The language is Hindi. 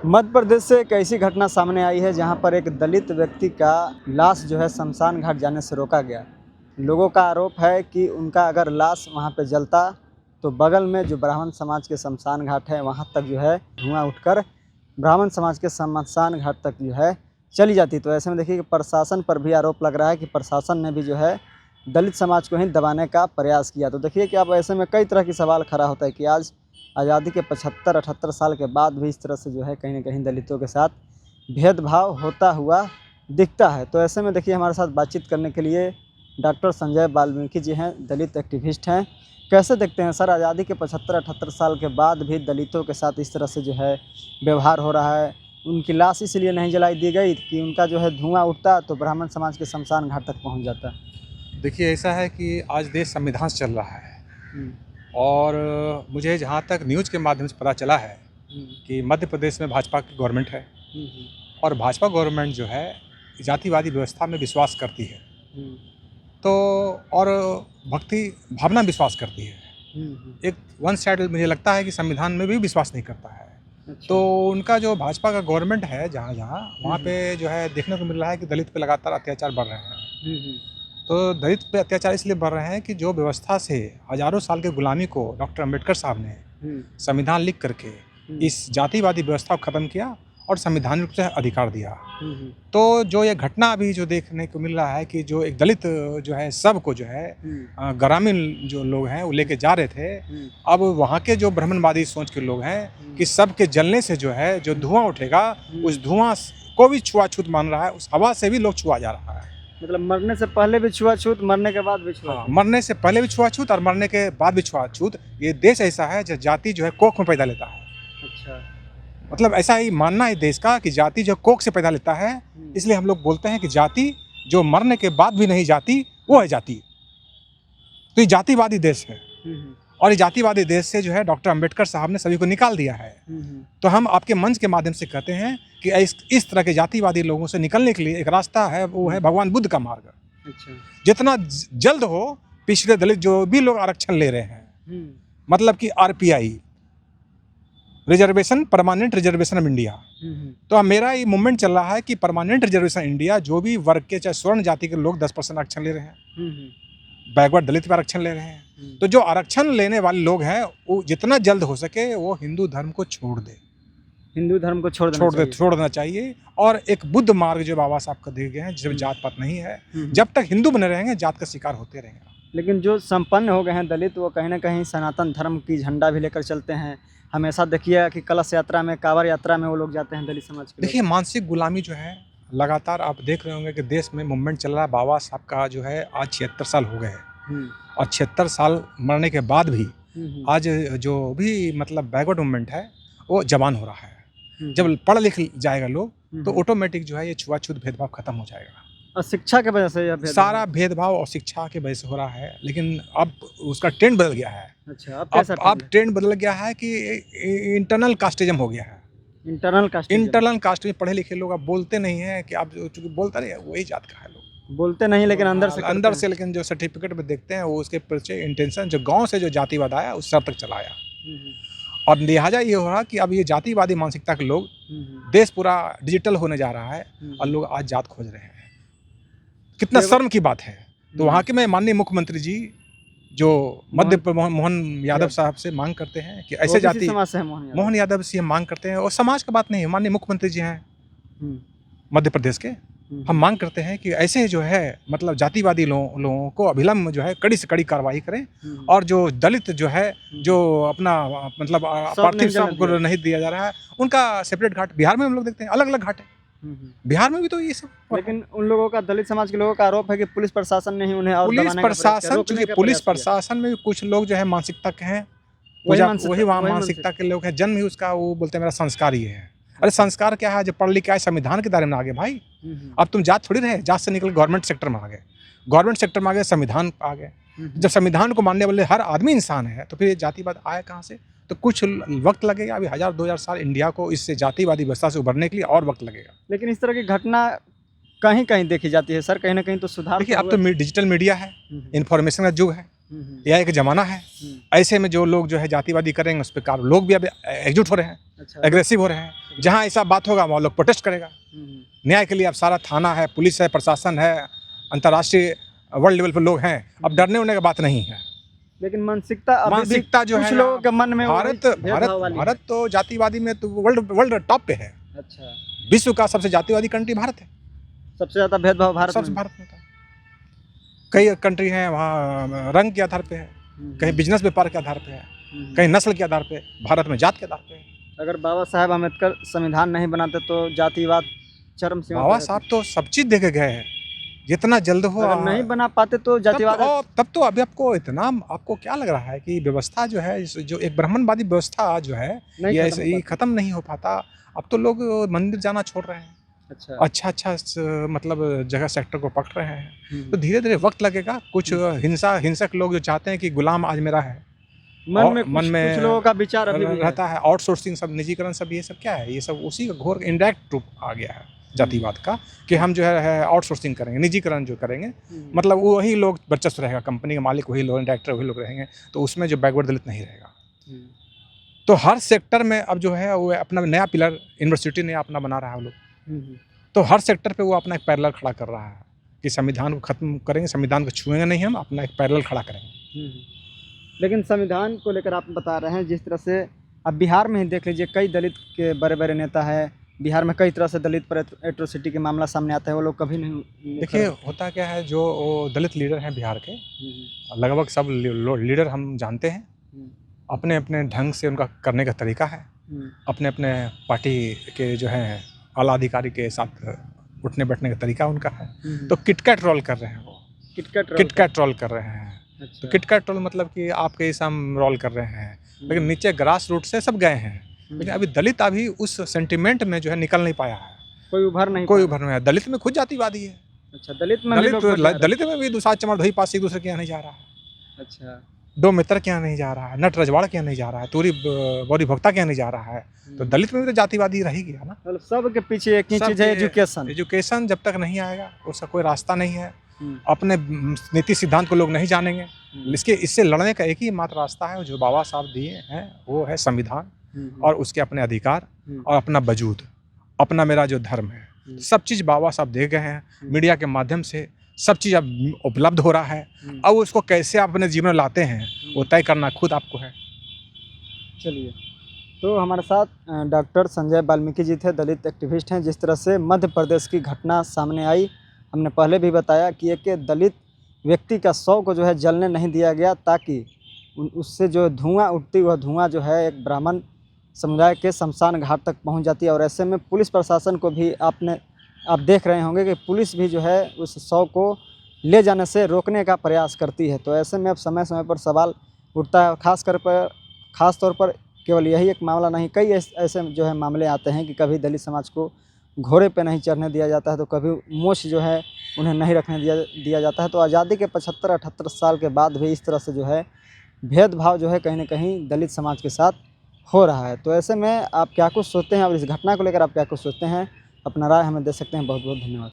मध्य प्रदेश से एक ऐसी घटना सामने आई है जहां पर एक दलित व्यक्ति का लाश जो है शमशान घाट जाने से रोका गया। लोगों का आरोप है कि उनका अगर लाश वहां पे जलता तो बगल में जो ब्राह्मण समाज के शमशान घाट है वहां तक जो है धुआं उठकर ब्राह्मण समाज के शमशान घाट तक जो है चली जाती। तो ऐसे में देखिए कि प्रशासन पर भी आरोप लग रहा है कि प्रशासन ने भी जो है दलित समाज को ही दबाने का प्रयास किया। तो देखिए कि अब ऐसे में कई तरह की सवाल खड़ा होता है कि आज आज़ादी के 75-78 साल के बाद भी इस तरह से जो है कहीं ना कहीं दलितों के साथ भेदभाव होता हुआ दिखता है। तो ऐसे में देखिए हमारे साथ बातचीत करने के लिए डॉक्टर संजय वाल्मीकि जी हैं, दलित एक्टिविस्ट हैं। कैसे देखते हैं सर, आज़ादी के 75-78 साल के बाद भी दलितों के साथ इस तरह से जो है व्यवहार हो रहा है? उनकी लाश इसलिए नहीं जलाई दी गई कि उनका जो है धुआं उठता तो ब्राह्मण समाज के शमशान घाट तक पहुँच जाता। देखिए, ऐसा है कि आज देश संविधान से चल रहा है और मुझे जहाँ तक न्यूज़ के माध्यम से पता चला है कि मध्य प्रदेश में भाजपा की गवर्नमेंट है और भाजपा गवर्नमेंट जो है जातिवादी व्यवस्था में विश्वास करती है, तो और भक्ति भावना विश्वास करती है। एक वन साइड मुझे लगता है कि संविधान में भी विश्वास नहीं करता है। अच्छा। तो उनका जो भाजपा का गवर्नमेंट है जहाँ जहाँ वहाँ पे जो है देखने को मिल रहा है कि दलित पे लगातार अत्याचार बढ़ रहे हैं। तो दलित पे अत्याचार इसलिए बढ़ रहे हैं कि जो व्यवस्था से हजारों साल के गुलामी को डॉक्टर अंबेडकर साहब ने संविधान लिख करके इस जातिवादी व्यवस्था को ख़त्म किया और संवैधानिक रूप से अधिकार दिया। तो जो ये घटना अभी जो देखने को मिल रहा है कि जो एक दलित जो है सब को जो है ग्रामीण जो लोग हैं वो लेके जा रहे थे, अब वहाँ के जो ब्राह्मणवादी सोच के लोग हैं कि सब के जलने से जो है जो धुआं उठेगा उस धुआं को भी छुआछूत मान रहा है, उस हवा से भी लोग छुआ जा रहा है। मतलब मरने से पहले भी छुआछूत, मरने के बाद भी छुआछूत। मरने से पहले भी छुआछूत और मरने के बाद भी छुआछूत। ये देश ऐसा है जो जाति जो है कोख में पैदा लेता है। अच्छा। मतलब ऐसा ही मानना है देश का कि जाति जो कोख से पैदा लेता है, इसलिए हम लोग बोलते हैं कि जाति जो मरने के बाद भी नहीं जाती वो है जाति। तो ये जातिवादी देश है और ये जातिवादी देश से जो है डॉक्टर अंबेडकर साहब ने सभी को निकाल दिया है। तो हम आपके मंच के माध्यम से कहते हैं कि इस तरह के जातिवादी लोगों से निकलने के लिए एक रास्ता है, वो है भगवान बुद्ध का मार्ग। अच्छा। जितना जल्द हो पिछड़े दलित जो भी लोग आरक्षण ले रहे हैं, मतलब कि RPI reservation, permanent reservation of India. तो अब मेरा ये मूवमेंट चल रहा है कि परमानेंट रिजर्वेशन इंडिया, जो भी वर्ग के चाहे स्वर्ण जाति के लोग 10% आरक्षण ले रहे हैं, बैकवर्ड दलित पे आरक्षण ले रहे हैं, तो जो आरक्षण लेने वाले लोग हैं वो जितना जल्द हो सके वो हिंदू धर्म को छोड़ दे, हिंदू धर्म को छोड़ देना चाहिए। और एक बुद्ध मार्ग जो बाबा साहब का दिए गए हैं, जिसमें जात पात नहीं है, जब तक हिंदू बने रहेंगे जात का शिकार होते रहेंगे। लेकिन जो संपन्न हो गए हैं दलित, वो कहीं ना कहीं सनातन धर्म की झंडा भी लेकर चलते हैं। हमेशा देखिए कि कलश यात्रा में, कांवड़ यात्रा में वो लोग जाते हैं दलित समाज के। देखिए, मानसिक गुलामी जो है लगातार आप देख रहे होंगे कि देश में मूवमेंट चल रहा है। बाबा साहब का जो है आज 76 साल हो गए हैं और 76 साल मरने के बाद भी आज जो भी मतलब बैकवर्ड मूवमेंट है वो जवान हो रहा है। जब पढ़ लिख जाएगा लोग तो ऑटोमेटिक जो है ये छुआछूत भेदभाव खत्म हो जाएगा। और शिक्षा के वजह से सारा भेदभाव और शिक्षा के वजह से हो रहा है, लेकिन अब उसका ट्रेंड बदल गया है। अच्छा, अब ट्रेंड बदल गया है कि इंटरनल कास्टिज्म हो गया है। इंटरनल कास्ट में पढ़े लिखे लोग अब बोलते नहीं हैं कि आप चूँकि बोलते रहे वही जात का है, लोग बोलते नहीं लेकिन अंदर से लेकिन जो सर्टिफिकेट में देखते हैं वो उसके पीछे इंटेंशन जो गांव से जो जातिवाद आया उस सब तक चलाया। और लिहाजा ये हो रहा कि अब ये जातिवादी मानसिकता के लोग, देश पूरा डिजिटल होने जा रहा है और लोग आज जात खोज रहे हैं। कितना शर्म की बात है। तो वहाँ के मैं माननीय मुख्यमंत्री जी जो मध्य मोहन यादव साहब से मांग करते हैं कि ऐसे जाति मोहन यादव से मांग करते हैं, और समाज का बात नहीं है, माननीय मुख्यमंत्री जी हैं मध्य प्रदेश के, हम मांग करते हैं कि ऐसे जो है मतलब जातिवादी लोगों को अभिलंब जो है कड़ी से कड़ी कार्रवाई करें और जो दलित जो है जो अपना मतलब पार्थिव शव को नहीं दिया जा रहा है उनका सेपरेट घाट, बिहार में हम लोग देखते हैं अलग अलग घाट है, बिहार में भी तो ये सब। लेकिन उन लोगों का, दलित समाज के लोगों का आरोप है कि पुलिस प्रशासन ने ही उन्हें और पुलिस प्रशासन में भी कुछ लोग जो है मानसिकता के हैं, वही वहाँ मानसिकता के लोग हैं। जन्म ही उसका वो बोलते हैं मेरा संस्कार ये है। अरे संस्कार क्या है? जब पढ़ लिख के आए संविधान के दायरे में आ गए भाई। अब तुम जात थोड़ी रहे, जात से निकल गवर्नमेंट सेक्टर में आ गए, गवर्नमेंट सेक्टर में आ गए, संविधान आ गए। जब संविधान को मानने वाले हर आदमी इंसान है तो फिर ये जातिवाद आया कहाँ से? तो कुछ वक्त लगेगा, अभी 1000-2000 साल इंडिया को इससे जातिवादी व्यवस्था से उभरने के लिए और वक्त लगेगा। लेकिन इस तरह की घटना कहीं कहीं देखी जाती है सर, कहीं ना कहीं तो सुधार। देखिए, अब तो डिजिटल मीडिया है, इन्फॉर्मेशन का युग है। यह एक ज़माना है। ऐसे में जो लोग जो है जातिवादी करेंगे उस पर लोग भी अब एकजुट हो रहे हैं, अच्छा। एग्रेसिव हो रहे हैं। जहाँ ऐसा बात होगा वहाँ लोग प्रोटेस्ट करेगा। न्याय के लिए अब सारा थाना है, पुलिस है, प्रशासन है, अंतर्राष्ट्रीय वर्ल्ड लेवल पर लोग हैं। अब डरने उड़ने की बात नहीं है। लेकिन मानसिकता जो कुछ है लोगों के मन में भारत तो जातिवादी में तो वर्ल्ड टॉप पे है। अच्छा। विश्व का सबसे जातिवादी कंट्री भारत है। सबसे ज्यादा भेदभाव भारत सबसे में भारत में था। कई कंट्री हैं वहाँ रंग के आधार पे है, कहीं बिजनेस व्यापार के आधार पे है, कहीं नस्ल के आधार पे, भारत में जात के आधार पे है। अगर बाबा साहेब अम्बेडकर संविधान नहीं बनाते तो जातिवाद चरम सीमा बाबा पर साहब तो सब चीज देके गए हैं। जितना जल्द हो अगर नहीं बना पाते तो जातिवाद तब तो अभी आपको क्या लग रहा है कि व्यवस्था जो है, जो एक ब्राह्मणवादी व्यवस्था जो है, ये खत्म नहीं हो पाता। अब तो लोग मंदिर जाना छोड़ रहे हैं। अच्छा मतलब जगह सेक्टर को पकड़ रहे हैं। तो धीरे धीरे वक्त लगेगा। कुछ हिंसक लोग जो चाहते हैं कि गुलाम आज मेरा है, मन में कुछ लोगों का विचार अभी भी रहता है। आउटसोर्सिंग, सब निजीकरण, सब ये सब क्या है? ये सब उसी का घोर इनडायरेक्ट रूप आ गया है जातिवाद का, कि हम जो है आउटसोर्सिंग करेंगे, निजीकरण जो करेंगे, मतलब वही लोग वर्चस्व रहेगा, कंपनी के मालिक वही लोग, डायरेक्टर वही लोग रहेंगे। तो उसमें जो बैकवर्ड दलित नहीं रहेगा। तो हर सेक्टर में अब जो है वो अपना नया पिलर, यूनिवर्सिटी ने अपना बना रहा है वो लोग। तो हर सेक्टर पे वो अपना एक पैरेलल खड़ा कर रहा है कि संविधान को खत्म करेंगे, संविधान को छुएंगे नहीं, हम अपना एक पैरेलल खड़ा करेंगे। लेकिन संविधान को लेकर आप बता रहे हैं, जिस तरह से अब बिहार में ही देख लीजिए, कई दलित के बड़े बड़े नेता हैं बिहार में, कई तरह से दलित पर एट्रोसिटी के मामला सामने आता है, वो लोग कभी नहीं। देखिए होता क्या है, जो दलित लीडर हैं बिहार के, लगभग सब लीडर हम जानते हैं। अपने अपने ढंग से उनका करने का तरीका है, अपने अपने पार्टी के जो है आला अधिकारी के साथ उठने बैठने का तरीका उनका है। तो किटकैट रोल कर रहे हैं वो, किटकैट रोल कर रहे हैं। अच्छा। तो किटकैट रोल मतलब कि आपके ऐसा हम रोल कर रहे हैं, लेकिन नीचे ग्रास रूट से सब गए हैं। लेकिन अभी दलित अभी उस सेंटिमेंट में जो है निकल नहीं पाया है, कोई उभर नहीं है। दलित में खुद जातिवादी है। अच्छा, दलित में भी दुसाध चमार धोई पास एक दूसरे के यहाँ नहीं जा रहा है। अच्छा, दो मित्र के यहाँ नहीं जा रहा है, नट रजवाड़ के यहाँ नहीं जा रहा है, तूरी बौरी भोक्ता के यहाँ नहीं जा रहा है। तो दलित में भी तो जातिवादी रह गया ना। मतलब सबके पीछे एक ही चीज है, एजुकेशन जब तक नहीं आएगा उसका कोई रास्ता नहीं है। अपने नीति सिद्धांत को लोग नहीं जानेंगे। इससे लड़ने का एक ही मात्र रास्ता है जो बाबा साहब दिए हैं, वो है संविधान और उसके अपने अधिकार और अपना वजूद, अपना मेरा जो धर्म है। सब चीज़ बाबा साहब दे गए हैं। मीडिया के माध्यम से सब चीज़ अब उपलब्ध हो रहा है। अब उसको कैसे आप अपने जीवन में लाते हैं वो तय करना खुद आपको है। चलिए, तो हमारे साथ डॉक्टर संजय वाल्मीकि जी थे, दलित एक्टिविस्ट हैं। जिस तरह से मध्य प्रदेश की घटना सामने आई, हमने पहले भी बताया कि एक दलित व्यक्ति का शव को जो है जलने नहीं दिया गया, ताकि उससे जो धुआं उठती, वह धुआं जो है एक ब्राह्मण समुदाय के शमशान घाट तक पहुंच जाती है। और ऐसे में पुलिस प्रशासन को भी आप देख रहे होंगे कि पुलिस भी जो है उस शव को ले जाने से रोकने का प्रयास करती है। तो ऐसे में अब समय समय पर सवाल उठता है। ख़ास तौर पर केवल यही एक मामला नहीं, कई ऐसे जो है मामले आते हैं कि कभी दलित समाज को घोड़े पे नहीं चढ़ने दिया जाता है, तो कभी मोछ जो है उन्हें नहीं रखने दिया जाता है। तो आज़ादी के 75-78 साल के बाद भी इस तरह से जो है भेदभाव जो है कहीं ना कहीं दलित समाज के साथ हो रहा है। तो ऐसे में आप क्या कुछ सोचते हैं और इस घटना को लेकर आप क्या कुछ सोचते हैं, अपना राय हमें दे सकते हैं। बहुत बहुत धन्यवाद।